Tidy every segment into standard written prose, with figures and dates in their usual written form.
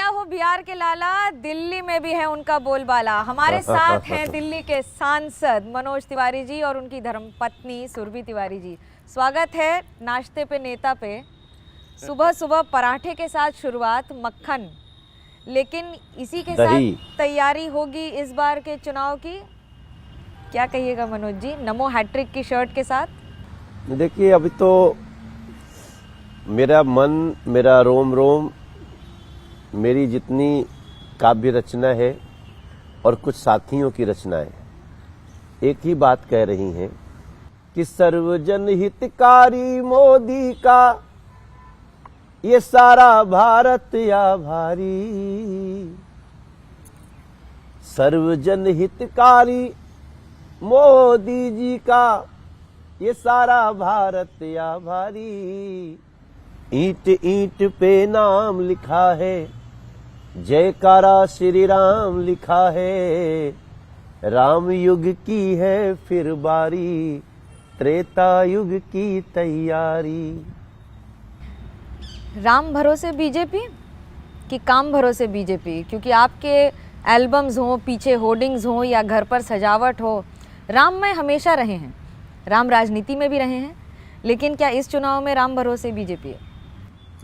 क्या हो बिहार के लाला, दिल्ली में भी है उनका बोलबाला। हमारे साथ हैं दिल्ली के सांसद मनोज तिवारी जी और उनकी धर्मपत्नी सुरभि तिवारी जी। स्वागत है नाश्ते पे नेता पे। सुबह सुबह पराठे के साथ शुरुआत, मक्खन, लेकिन इसी के साथ तैयारी होगी इस बार के चुनाव की। क्या कहिएगा मनोज जी, नमो हैट्रिक की शर्ट के साथ? देखिए, अभी तो मेरा मन, मेरा रोम रोम, मेरी जितनी काव्य रचना है और कुछ साथियों की रचनाएं एक ही बात कह रही हैं कि सर्वजन हितकारी मोदी का ये सारा भारत आभारी। सर्वजन हितकारी मोदी जी का ये सारा भारत आभारी। ईंट ईंट पे नाम लिखा है, जयकारा श्री राम लिखा है। राम युग की है फिर बारी, त्रेता युग की तैयारी। राम भरोसे बीजेपी कि काम भरोसे बीजेपी? क्योंकि आपके एल्बम्स हों, पीछे होर्डिंग्स हों या घर पर सजावट हो, राम में हमेशा रहे हैं, राम राजनीति में भी रहे हैं, लेकिन क्या इस चुनाव में राम भरोसे बीजेपी है?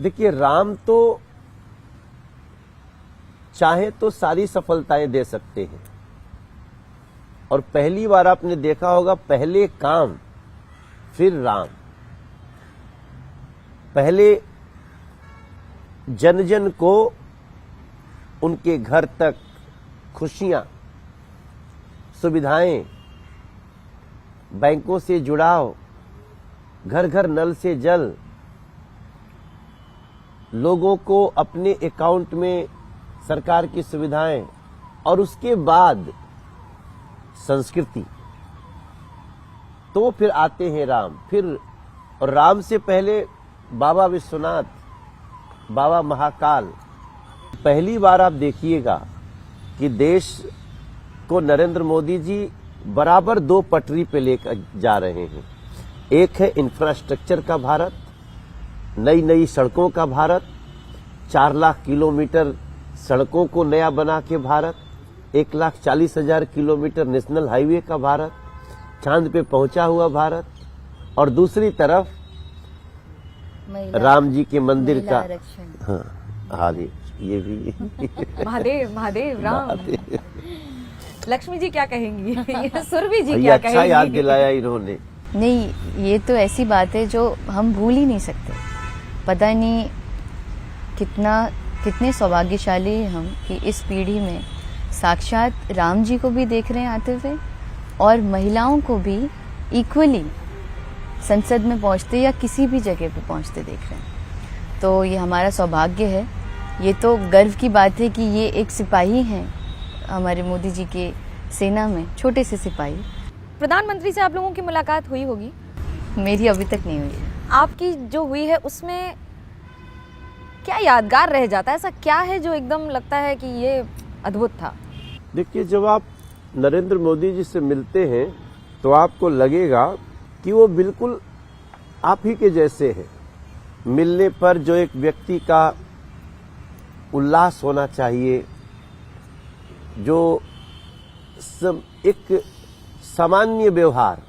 देखिए, राम तो चाहे तो सारी सफलताएं दे सकते हैं, और पहली बार आपने देखा होगा, पहले काम फिर राम। पहले जन जन को उनके घर तक खुशियां, सुविधाएं, बैंकों से जुड़ाव, घर घर नल से जल, लोगों को अपने अकाउंट में सरकार की सुविधाएं, और उसके बाद संस्कृति। तो फिर आते हैं राम। फिर और राम से पहले बाबा विश्वनाथ, बाबा महाकाल। पहली बार आप देखिएगा कि देश को नरेंद्र मोदी जी बराबर दो पटरी पे लेकर जा रहे हैं। एक है इंफ्रास्ट्रक्चर का भारत, नई नई सड़कों का भारत, 4 लाख किलोमीटर सड़कों को नया बना के भारत, 1,40,000 किलोमीटर नेशनल हाईवे का भारत, चांद पे पहुंचा हुआ भारत, और दूसरी तरफ राम जी के मंदिर का। हाँ जी, ये भी महादेव महादेव राम। लक्ष्मी जी क्या कहेंगी? सुरभि जी क्या कहेंगी? अच्छा याद दिलाया इन्होंने। नहीं, ये तो ऐसी बात है जो हम भूल ही नहीं सकते। पता नहीं कितने सौभाग्यशाली हैं हम कि इस पीढ़ी में साक्षात राम जी को भी देख रहे हैं आते हुए, और महिलाओं को भी इक्वली संसद में पहुंचते या किसी भी जगह पे पहुंचते देख रहे हैं। तो ये हमारा सौभाग्य है। ये तो गर्व की बात है कि ये एक सिपाही हैं हमारे मोदी जी के सेना में, छोटे से सिपाही। प्रधानमंत्री से आप लोगों की मुलाकात हुई होगी? मेरी अभी तक नहीं हुई है। आपकी जो हुई है उसमें क्या यादगार रह जाता है? ऐसा क्या है जो एकदम लगता है कि ये अद्भुत था? देखिए, जब आप नरेंद्र मोदी जी से मिलते हैं तो आपको लगेगा कि वो बिल्कुल आप ही के जैसे हैं। मिलने पर जो एक व्यक्ति का उल्लास होना चाहिए, जो एक सामान्य व्यवहार,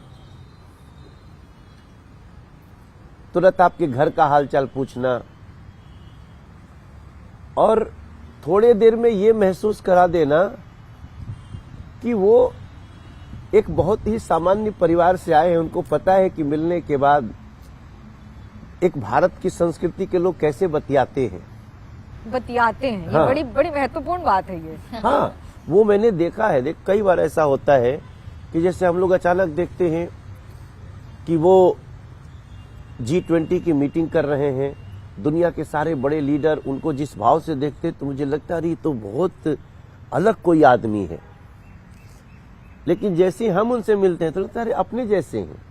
तुरंत आपके घर का हालचाल पूछना, और थोड़े देर में ये महसूस करा देना कि वो एक बहुत ही सामान्य परिवार से आए हैं। उनको पता है कि मिलने के बाद एक भारत की संस्कृति के लोग कैसे बतियाते हैं। हाँ। ये बड़ी बड़ी महत्वपूर्ण बात है ये। हाँ, वो मैंने देखा है। कई बार ऐसा होता है कि जैसे हम लोग अचानक देखते हैं कि वो G20 की मीटिंग कर रहे हैं, दुनिया के सारे बड़े लीडर उनको जिस भाव से देखते तो मुझे लगता है तो बहुत अलग कोई आदमी है, लेकिन जैसे हम उनसे मिलते हैं तो लगता है अपने जैसे हैं।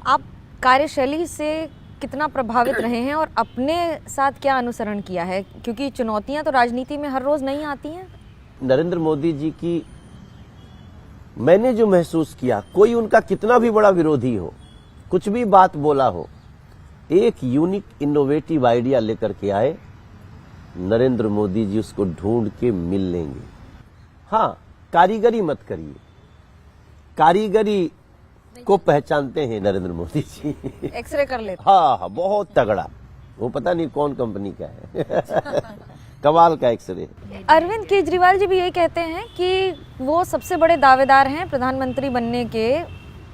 आप कार्यशैली से कितना प्रभावित रहे हैं और अपने साथ क्या अनुसरण किया है? क्योंकि चुनौतियां तो राजनीति में हर रोज नहीं आती हैं। नरेंद्र मोदी जी की मैंने जो महसूस किया, कोई उनका कितना भी बड़ा विरोधी हो, कुछ भी बात बोला हो, एक यूनिक इनोवेटिव आइडिया लेकर के आए नरेंद्र मोदी जी उसको ढूंढ के मिल लेंगे। हाँ, कारीगरी मत करिए, कारीगरी को पहचानते हैं नरेंद्र मोदी जी। एक्सरे कर लेते। हाँ, बहुत तगड़ा, वो पता नहीं कौन कंपनी का है। कमाल का एक्सरे। अरविंद केजरीवाल जी भी यही कहते हैं कि वो सबसे बड़े दावेदार हैं प्रधानमंत्री बनने के,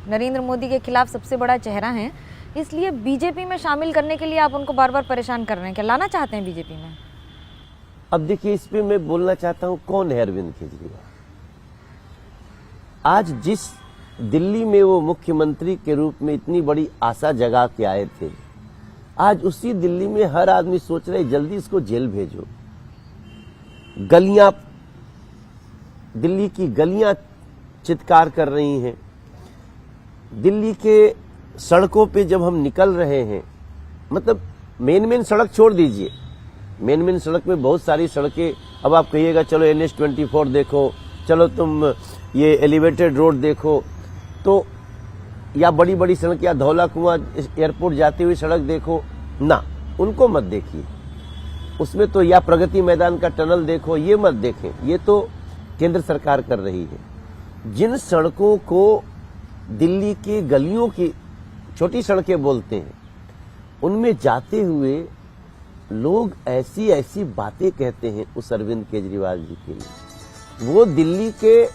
नरेंद्र मोदी के खिलाफ सबसे बड़ा चेहरा हैं, इसलिए बीजेपी में शामिल करने के लिए आप उनको बार बार परेशान कर रहे हैं। क्या लाना चाहते हैं बीजेपी में? अब देखिए, इस पे मैं बोलना चाहता हूं, कौन है अरविंद केजरीवाल? आज जिस दिल्ली में वो मुख्यमंत्री के रूप में इतनी बड़ी आशा जगा के आए थे, आज उसी दिल्ली में हर आदमी सोच रहे जल्दी इसको जेल भेजो। गलियां, दिल्ली की गलियां चित्कार कर रही हैं। दिल्ली के सड़कों पे जब हम निकल रहे हैं, मतलब मेन सड़क छोड़ दीजिए, मेन सड़क में बहुत सारी सड़कें, अब आप कहिएगा चलो NH-24 देखो, चलो तुम ये एलिवेटेड रोड देखो, तो या बड़ी बड़ी सड़क या धौला कुआं एयरपोर्ट जाती हुई सड़क देखो ना, उनको मत देखिए। उसमें तो या प्रगति मैदान का टनल देखो, ये मत देखें, ये तो केंद्र सरकार कर रही है। जिन सड़कों को दिल्ली की गलियों की छोटी सड़कें बोलते हैं, उनमें जाते हुए लोग ऐसी ऐसी बातें कहते हैं उस अरविंद केजरीवाल जी के लिए, वो दिल्ली के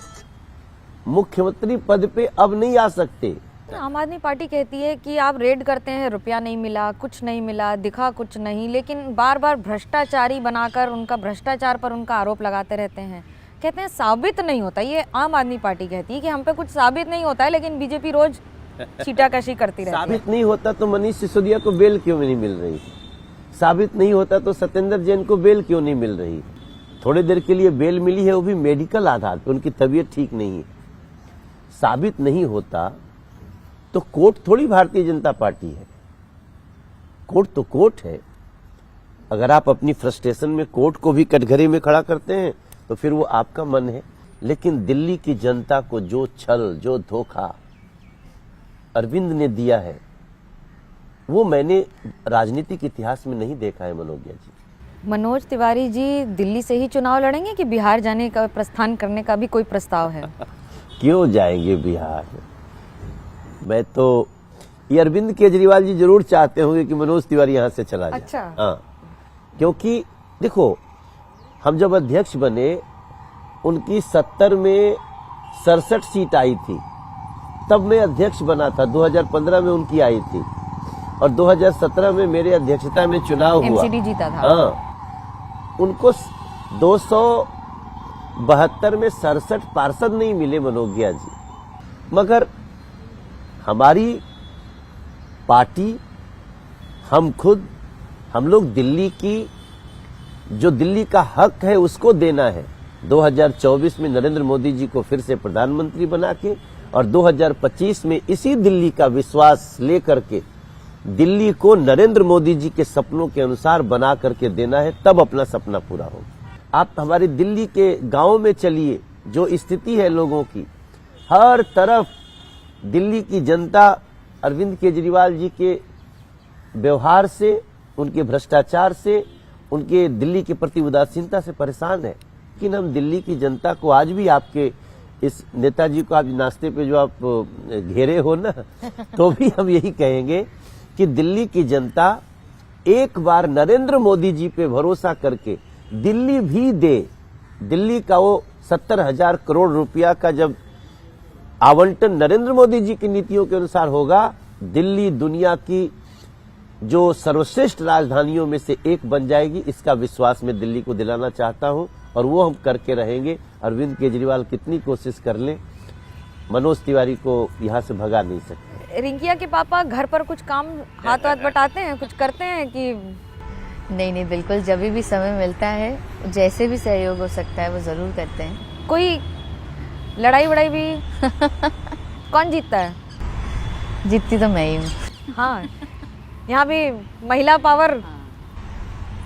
मुख्यमंत्री पद पे अब नहीं आ सकते। आम आदमी पार्टी कहती है कि आप रेड करते हैं, रुपया नहीं मिला, कुछ नहीं मिला, दिखा कुछ नहीं, लेकिन बार बार भ्रष्टाचारी बनाकर उनका भ्रष्टाचार पर उनका आरोप लगाते रहते हैं। कहते हैं साबित नहीं होता, ये आम आदमी पार्टी कहती है कि हम पे कुछ साबित नहीं होता है, लेकिन बीजेपी रोज छीटाकशी करती रहती है। साबित नहीं होता तो मनीष सिसोदिया को बेल क्यों नहीं मिल रही? साबित नहीं होता तो सत्येंद्र जैन को बेल क्यों नहीं मिल रही? थोड़ी देर के लिए बेल मिली है, वो भी मेडिकल आधार पर, उनकी तबीयत ठीक नहीं है। साबित नहीं होता तो कोर्ट थोड़ी भारतीय जनता पार्टी है, कोर्ट तो कोर्ट है। अगर आप अपनी फ्रस्ट्रेशन में कोर्ट को भी कटघरे में खड़ा करते हैं तो फिर वो आपका मन है, लेकिन दिल्ली की जनता को जो छल, जो धोखा अरविंद ने दिया है, वो मैंने राजनीतिक इतिहास में नहीं देखा है। मनोज्ञा जी, मनोज तिवारी जी दिल्ली से ही चुनाव लड़ेंगे कि बिहार जाने का प्रस्थान करने का भी कोई प्रस्ताव है? क्यों जाएंगे बिहार? मैं तो, ये अरविंद केजरीवाल जी जरूर चाहते होंगे कि मनोज तिवारी यहां से चला जाए। अच्छा। हाँ, क्योंकि देखो, हम जब अध्यक्ष बने, उनकी 70 में 67 सीट आई थी, तब मैं अध्यक्ष बना था। 2015 में उनकी आई थी और 2017 में मेरे अध्यक्षता में चुनाव हुआ, MCD जीता था। हाँ, उनको 272 में 67 पार्षद नहीं मिले मनोज्ञा जी, मगर हमारी पार्टी, हम खुद, हम लोग दिल्ली की, जो दिल्ली का हक है उसको देना है। 2024 में नरेंद्र मोदी जी को फिर से प्रधानमंत्री बना के और 2025 में इसी दिल्ली का विश्वास लेकर के दिल्ली को नरेंद्र मोदी जी के सपनों के अनुसार बना करके देना है, तब अपना सपना पूरा होगा। आप हमारी दिल्ली के गांव में चलिए, जो स्थिति है लोगों की, हर तरफ दिल्ली की जनता अरविंद केजरीवाल जी के व्यवहार से, उनके भ्रष्टाचार से, उनके दिल्ली के प्रति उदासीनता से परेशान है। लेकिन हम दिल्ली की जनता को आज भी, आपके इस नेताजी को आज नाश्ते पे जो आप घेरे हो ना, तो भी हम यही कहेंगे कि दिल्ली की जनता एक बार नरेंद्र मोदी जी पे भरोसा करके दिल्ली भी दे। दिल्ली का वो 70,000 करोड़ रुपया का जब आवंटन नरेंद्र मोदी जी की नीतियों के अनुसार होगा, दिल्ली दुनिया की जो सर्वश्रेष्ठ राजधानियों में से एक बन जाएगी। इसका विश्वास मैं दिल्ली को दिलाना चाहता हूं और वो हम करके रहेंगे। अरविंद केजरीवाल कितनी कोशिश कर लें, मनोज तिवारी को यहां से भगा नहीं सकते। रिंकिया के पापा घर पर कुछ काम हाथ बटाते हैं, कुछ करते हैं कि? नहीं, बिल्कुल, जब भी समय मिलता है, जैसे भी सहयोग हो सकता है वो जरूर करते हैं। कोई लड़ाई वड़ाई भी? कौन जीतता है? जीतती तो मैं ही हूँ। हाँ, यहाँ भी महिला पावर।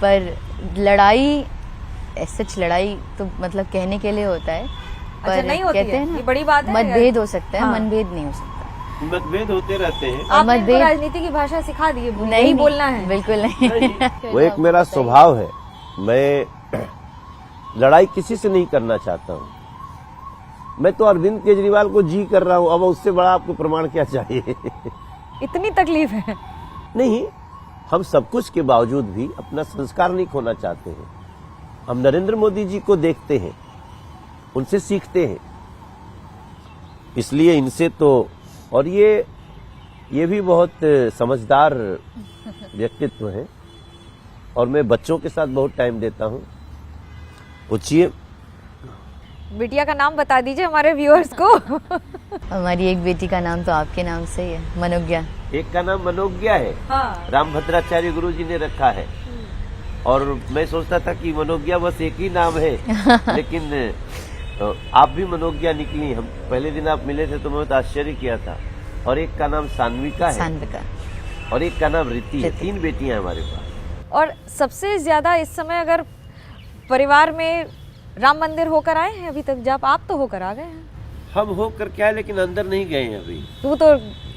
पर लड़ाई, सच लड़ाई तो मतलब कहने के लिए होता है, पर अच्छा, नहीं होती कहते है, हैं ना, ये बड़ी बात है। मतभेद हो सकता है, हाँ। मनभेद नहीं हो सकता। मतभेद होते रहते हैं। आपने इनको मतभेद- राजनीति की भाषा सिखा दी है, नहीं बोलना है। बिल्कुल नहीं। वो एक मेरा स्वभाव है, मैं लड़ाई किसी से नहीं करना चाहता हूं। मैं तो अरविंद केजरीवाल को जी कर रहा हूं, अब उससे बड़ा आपको प्रमाण क्या चाहिए। इतनी तकलीफ है? नहीं, हम सब कुछ के बावजूद भी अपना संस्कार नहीं खोना चाहते हैं। हम नरेंद्र मोदी जी को देखते हैं, उनसे सीखते हैं, इसलिए इनसे तो, और ये भी बहुत समझदार व्यक्तित्व है, और मैं बच्चों के साथ बहुत टाइम देता हूं। पूछिए। बिटिया का नाम बता दीजिए हमारे व्यूअर्स को। हमारी एक बेटी का नाम तो आपके नाम से ही है, मनोज्ञा। एक का नाम मनोज्ञा है, हाँ। रामभद्राचार्य गुरु जी ने रखा है, और मैं सोचता था कि मनोज्ञा बस एक ही नाम है, लेकिन आप भी मनोज्ञा निकली। हम पहले दिन आप मिले थे तो मैं तो आश्चर्य किया था। और एक का नाम सान्विका है, सान्विका, और एक का नाम रीति है। 3 बेटियां हैं हमारे पास। और सबसे ज्यादा इस समय अगर परिवार में राम मंदिर होकर आए हैं अभी तक? जब आप तो होकर आ गए हैं। हम होकर क्या है, लेकिन अंदर नहीं गए हैं अभी। तो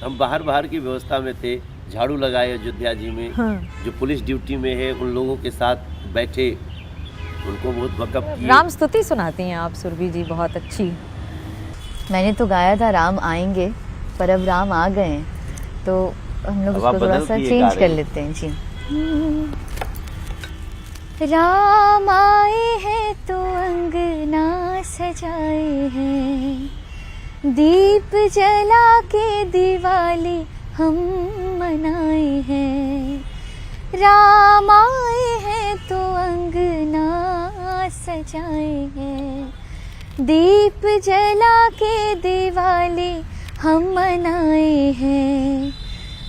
हम बाहर की व्यवस्था में थे, झाड़ू लगाए अयोध्या जी में। हाँ। जो पुलिस ड्यूटी में है उन लोगों के साथ बैठे, उनको बहुत बकअप किए। राम स्तुति सुनाती हैं आप सुरभि जी, बहुत अच्छी। मैंने तो गाया था राम आएंगे, पर अब राम आ गए हैं, तो हम लोग अब आप उसको थोड़ा बदल सा के ये चेंज गा कर रहे हैं। लेते हैं जी। राम आए हैं तो अंगना सजाए हैं, दीप जला के दिवाली हम मनाए हैं। राम आए हैं तो अंगना सजाए हैं, दीप जला के दिवाली हम मनाए हैं।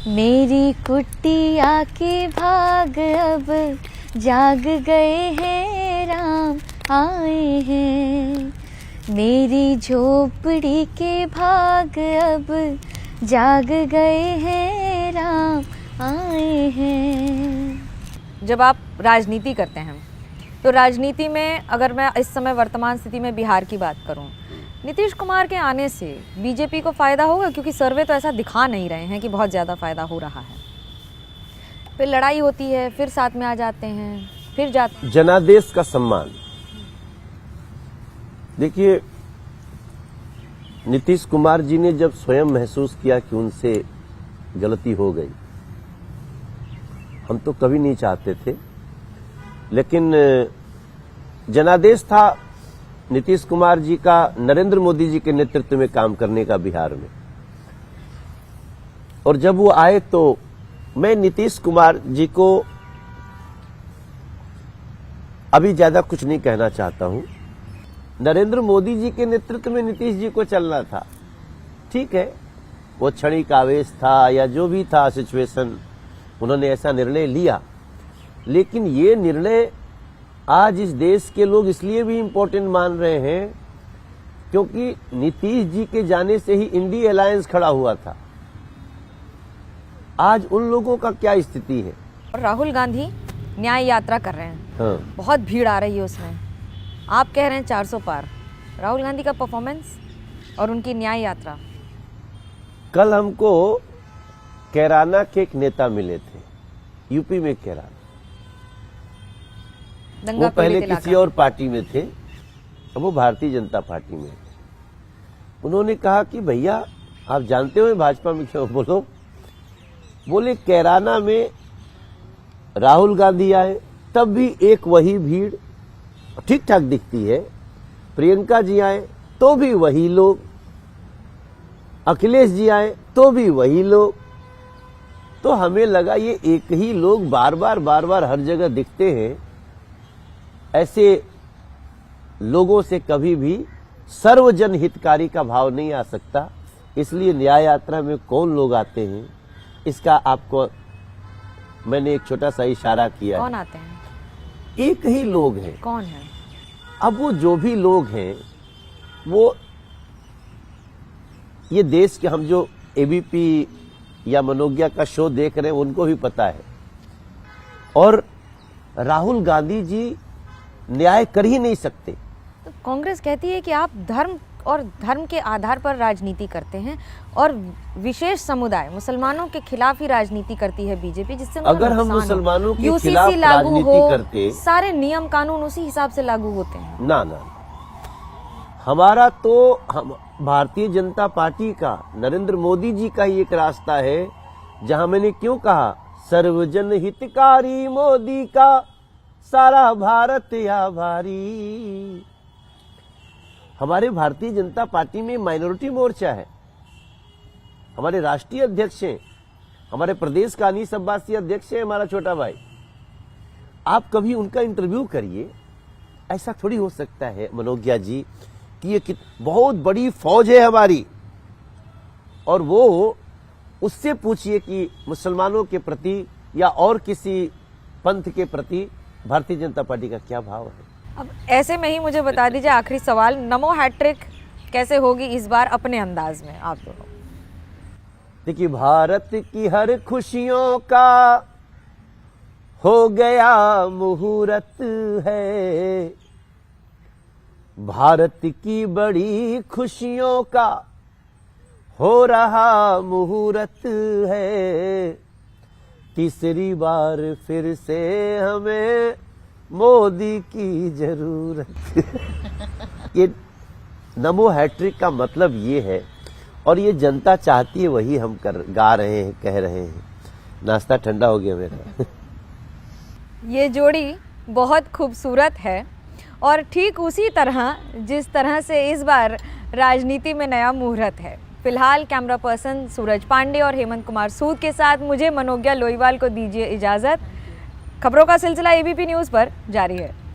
मेरी कुटिया के भाग अब जाग गए हैं, राम आए हैं। मेरी झोपड़ी के भाग अब जाग गए हैं, राम आए हैं। जब आप राजनीति करते हैं तो राजनीति में अगर मैं इस समय वर्तमान स्थिति में बिहार की बात करूं, नीतीश कुमार के आने से बीजेपी को फ़ायदा होगा? क्योंकि सर्वे तो ऐसा दिखा नहीं रहे हैं कि बहुत ज़्यादा फ़ायदा हो रहा है। फिर लड़ाई होती है, फिर साथ में आ जाते हैं, फिर जाते। जनादेश का सम्मान। देखिए, नीतीश कुमार जी ने जब स्वयं महसूस किया कि उनसे गलती हो गई, हम तो कभी नहीं चाहते थे, लेकिन जनादेश था नीतीश कुमार जी का नरेंद्र मोदी जी के नेतृत्व में काम करने का बिहार में। और जब वो आए तो मैं नीतीश कुमार जी को अभी ज्यादा कुछ नहीं कहना चाहता हूं। नरेंद्र मोदी जी के नेतृत्व में नीतीश जी को चलना था, ठीक है, वो क्षणिक आवेश था या जो भी था सिचुएशन, उन्होंने ऐसा निर्णय लिया। लेकिन ये निर्णय आज इस देश के लोग इसलिए भी इम्पोर्टेंट मान रहे हैं क्योंकि नीतीश जी के जाने से ही इंडी अलायंस खड़ा हुआ था। आज उन लोगों का क्या स्थिति है? और राहुल गांधी न्याय यात्रा कर रहे हैं, हाँ। बहुत भीड़ आ रही है उसमें। आप कह रहे हैं 400 पार। राहुल गांधी का परफॉर्मेंस और उनकी न्याय यात्रा। कल हमको कैराना के एक नेता मिले थे, यूपी में कैराना। वो पहले किसी और पार्टी में थे, अब वो भारतीय जनता पार्टी में थे। उन्होंने कहा कि भैया आप जानते हो भाजपा में क्यों? बोले कैराना में राहुल गांधी आए तब भी एक वही भीड़ ठीक ठाक दिखती है, प्रियंका जी आए तो भी वही लोग, अखिलेश जी आए तो भी वही लोग। तो हमें लगा ये एक ही लोग बार बार हर जगह दिखते हैं। ऐसे लोगों से कभी भी सर्वजन हितकारी का भाव नहीं आ सकता। इसलिए न्याय यात्रा में कौन लोग आते हैं इसका आपको मैंने एक छोटा सा इशारा किया। कौन आते हैं? एक ही लोग हैं। कौन है? अब वो जो भी लोग हैं, वो ये देश के, हम जो एबीपी या मनोज्ञा का शो देख रहे हैं उनको भी पता है। और राहुल गांधी जी न्याय कर ही नहीं सकते। तो कांग्रेस कहती है कि आप धर्म और धर्म के आधार पर राजनीति करते हैं और विशेष समुदाय मुसलमानों के खिलाफ ही राजनीति करती है बीजेपी, जिससे उनको अगर हम नुकसान हो। मुसलमानों के UCC खिलाफ लागू राजनीति हो, करते, सारे नियम कानून उसी हिसाब से लागू होते हैं। ना ना, हमारा तो हम भारतीय जनता पार्टी का, नरेंद्र मोदी जी का ही एक रास्ता है, जहां मैंने क्यों कहा सर्वजन हितकारी मोदी का सारा भारत आभारी। हमारे भारतीय जनता पार्टी में माइनॉरिटी मोर्चा है, हमारे राष्ट्रीय अध्यक्ष हैं, हमारे प्रदेश का अनीस अब्बासी अध्यक्ष है, हमारा छोटा भाई। आप कभी उनका इंटरव्यू करिए, ऐसा थोड़ी हो सकता है मनोज्ञा जी कि ये बहुत बड़ी फौज है हमारी, और वो उससे पूछिए कि मुसलमानों के प्रति या और किसी पंथ के प्रति भारतीय जनता पार्टी का क्या भाव है। अब ऐसे में ही मुझे बता दीजिए, आखिरी सवाल, नमो हैट्रिक कैसे होगी इस बार अपने अंदाज में आप दोनों? देखिए, भारत की हर खुशियों का हो गया मुहूर्त है, भारत की बड़ी खुशियों का हो रहा मुहूर्त है, तीसरी बार फिर से हमें मोदी की जरूरत। ये नमो हैट्रिक का मतलब ये है, और ये जनता चाहती है, वही हम गा रहे हैं, कह रहे हैं। नाश्ता ठंडा हो गया मेरा। ये जोड़ी बहुत खूबसूरत है, और ठीक उसी तरह जिस तरह से इस बार राजनीति में नया मुहूर्त है। फिलहाल कैमरा पर्सन सूरज पांडे और हेमंत कुमार सूद के साथ मुझे मनोज्ञा लोईवाल को दीजिए इजाज़त। खबरों का सिलसिला ABP न्यूज़ पर जारी है।